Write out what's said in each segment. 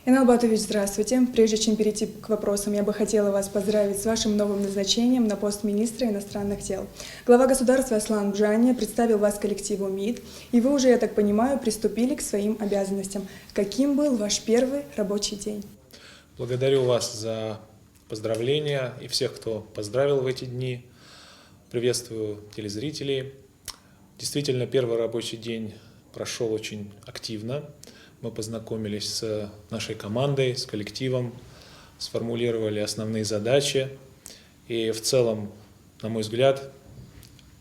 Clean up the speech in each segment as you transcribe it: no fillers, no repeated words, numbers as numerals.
Инал Батович, здравствуйте. Прежде чем перейти к вопросам, я бы хотела вас поздравить с вашим новым назначением на пост министра иностранных дел. Глава государства Аслан Бжания представил вас коллективу МИД, и вы уже, я так понимаю, приступили к своим обязанностям. Каким был ваш первый рабочий день? Благодарю вас за поздравления и всех, кто поздравил в эти дни. Приветствую телезрителей. Действительно, первый рабочий день прошел очень активно. Мы познакомились с нашей командой, с коллективом, сформулировали основные задачи. И в целом, на мой взгляд,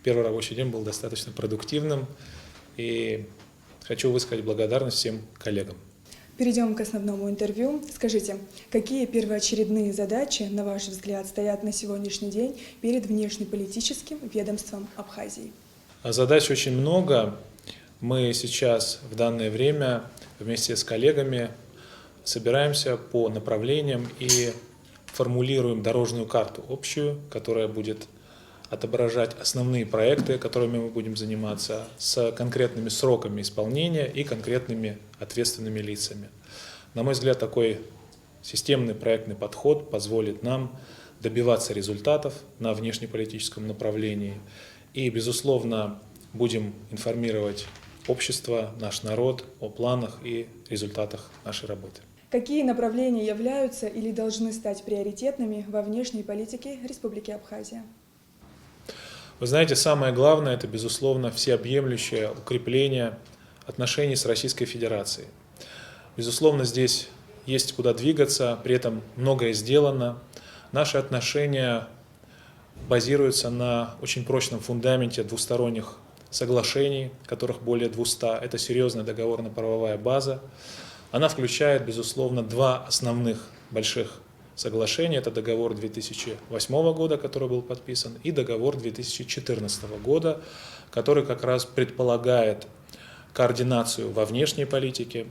первый рабочий день был достаточно продуктивным. И хочу высказать благодарность всем коллегам. Перейдем к основному интервью. Скажите, какие первоочередные задачи, на ваш взгляд, стоят на сегодняшний день перед внешнеполитическим ведомством Абхазии? Задач очень много. Мы сейчас в данное время вместе с коллегами собираемся по направлениям и формулируем дорожную карту общую, которая будет отображать основные проекты, которыми мы будем заниматься, с конкретными сроками исполнения и конкретными ответственными лицами. На мой взгляд, такой системный проектный подход позволит нам добиваться результатов на внешнеполитическом направлении и, безусловно, будем информировать общество, наш народ о планах и результатах нашей работы. Какие направления являются или должны стать приоритетными во внешней политике Республики Абхазия? Вы знаете, самое главное – это, безусловно, всеобъемлющее укрепление отношений с Российской Федерацией. Безусловно, здесь есть куда двигаться, при этом многое сделано. Наши отношения базируются на очень прочном фундаменте двусторонних соглашений, которых более 200. Это серьезная договорно-правовая база. Она включает, безусловно, два основных больших соглашения. Это договор 2008 года, который был подписан, и договор 2014 года, который как раз предполагает координацию во внешней политике.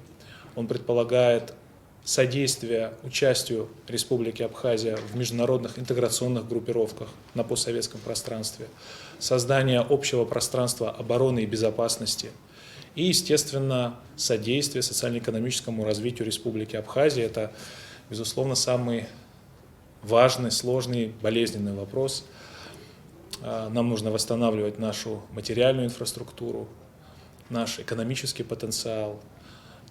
Он предполагает содействие участию Республики Абхазия в международных интеграционных группировках на постсоветском пространстве, создание общего пространства обороны и безопасности и, естественно, содействие социально-экономическому развитию Республики Абхазия. Это, безусловно, самый важный, сложный, болезненный вопрос. Нам нужно восстанавливать нашу материальную инфраструктуру, наш экономический потенциал.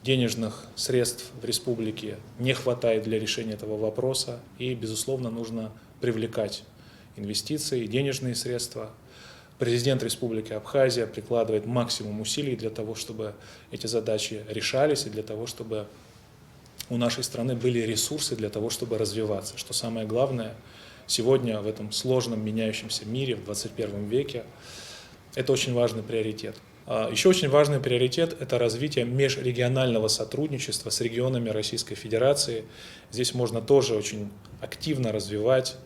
Денежных средств в республике не хватает для решения этого вопроса, и, безусловно, нужно привлекать инвестиции, денежные средства. Президент Республики Абхазия прикладывает максимум усилий для того, чтобы эти задачи решались, и для того, чтобы у нашей страны были ресурсы для того, чтобы развиваться. Что самое главное, сегодня в этом сложном меняющемся мире, в 21 веке, это очень важный приоритет. Еще очень важный приоритет – это развитие межрегионального сотрудничества с регионами Российской Федерации. Здесь можно тоже очень активно развивать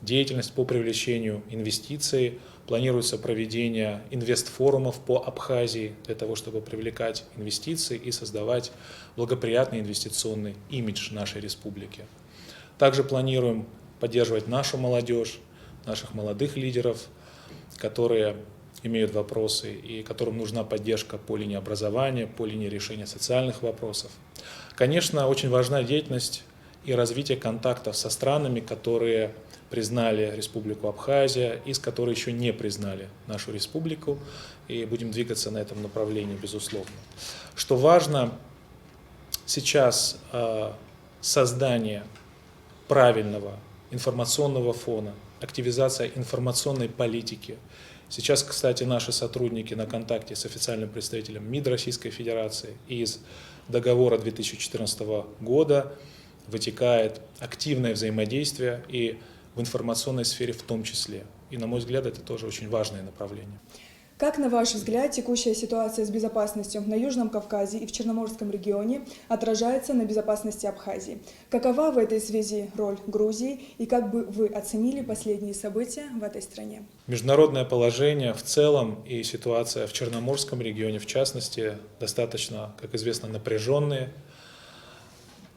деятельность по привлечению инвестиций. Планируется проведение инвестфорумов по Абхазии для того, чтобы привлекать инвестиции и создавать благоприятный инвестиционный имидж нашей республики. Также планируем поддерживать нашу молодежь, наших молодых лидеров, которые имеют вопросы и которым нужна поддержка по линии образования, по линии решения социальных вопросов. Конечно, очень важна деятельность и развитие контактов со странами, которые признали Республику Абхазия и с которыми еще не признали нашу республику, и будем двигаться на этом направлении, безусловно. Что важно, сейчас создание правильного информационного фона, активизация информационной политики. Сейчас, кстати, наши сотрудники на контакте с официальным представителем МИД Российской Федерации, и из договора 2014 года вытекает активное взаимодействие и в информационной сфере в том числе. И, на мой взгляд, это тоже очень важное направление. Как, на ваш взгляд, текущая ситуация с безопасностью на Южном Кавказе и в Черноморском регионе отражается на безопасности Абхазии? Какова в этой связи роль Грузии и как бы вы оценили последние события в этой стране? Международное положение в целом и ситуация в Черноморском регионе, в частности, достаточно, как известно, напряженные.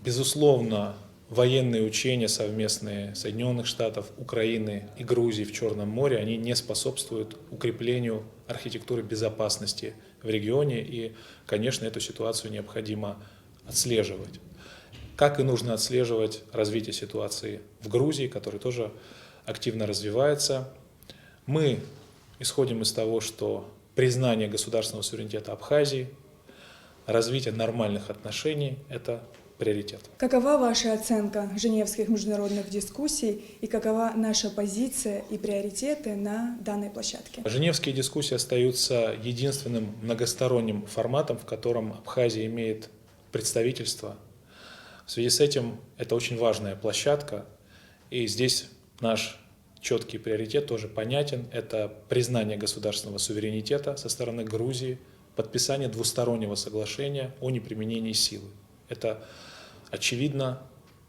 Безусловно, военные учения совместные Соединенных Штатов, Украины и Грузии в Черном море, они не способствуют укреплению архитектуры безопасности в регионе, и, конечно, эту ситуацию необходимо отслеживать. как и нужно отслеживать развитие ситуации в Грузии, которая тоже активно развивается. Мы исходим из того, что признание государственного суверенитета Абхазии, развитие нормальных отношений – это приоритет. Какова ваша оценка женевских международных дискуссий и какова наша позиция и приоритеты на данной площадке? Женевские дискуссии остаются единственным многосторонним форматом, в котором Абхазия имеет представительство. В связи с этим это очень важная площадка, и здесь наш четкий приоритет тоже понятен. Это признание государственного суверенитета со стороны Грузии, подписание двустороннего соглашения о неприменении силы. Это, очевидно,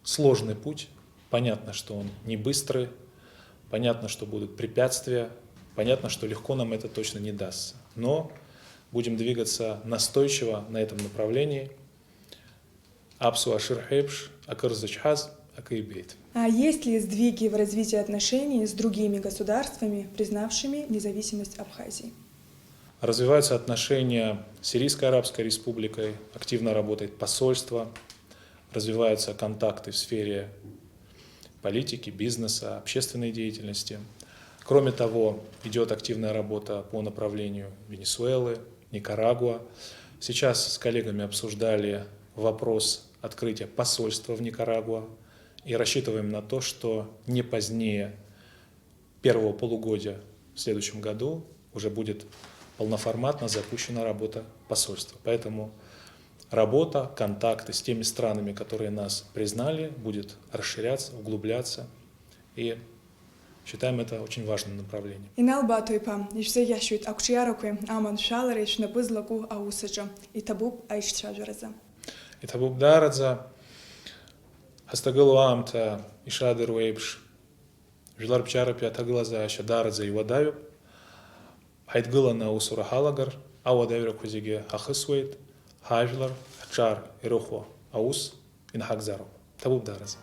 сложный путь. Понятно, что он не быстрый, понятно, что будут препятствия, понятно, что легко нам это точно не дастся. Но будем двигаться настойчиво на этом направлении. Апсу аширхейпш, акырзачхаз, акыйбейт. А есть ли сдвиги в развитии отношений с другими государствами, признавшими независимость Абхазии? Развиваются отношения с Сирийской Арабской Республикой, активно работает посольство, развиваются контакты в сфере политики, бизнеса, общественной деятельности. Кроме того, идет активная работа по направлению Венесуэлы, Никарагуа. Сейчас с коллегами обсуждали вопрос открытия посольства в Никарагуа и рассчитываем на то, что не позднее первого полугодия в следующем году уже будет полноформатно запущена работа посольства. Поэтому работа, контакты с теми странами, которые нас признали, будет расширяться, углубляться. И считаем это очень важным направлением. Инал батуйпа, ишсе яшуит акчиярокwe, аман шалариш напызлаку аусаджа, и табуб айштражараза. И табуб дарадза, астагылу амта, ишадыр уэйпш, жилар пчарапи атаглаза, шадарадза и вадаю, Хайдгыла на усура халагар, ауадайра кузиге ахысует, хажлар, чар, ирухо, аус, инхакзару. Табуб дараз.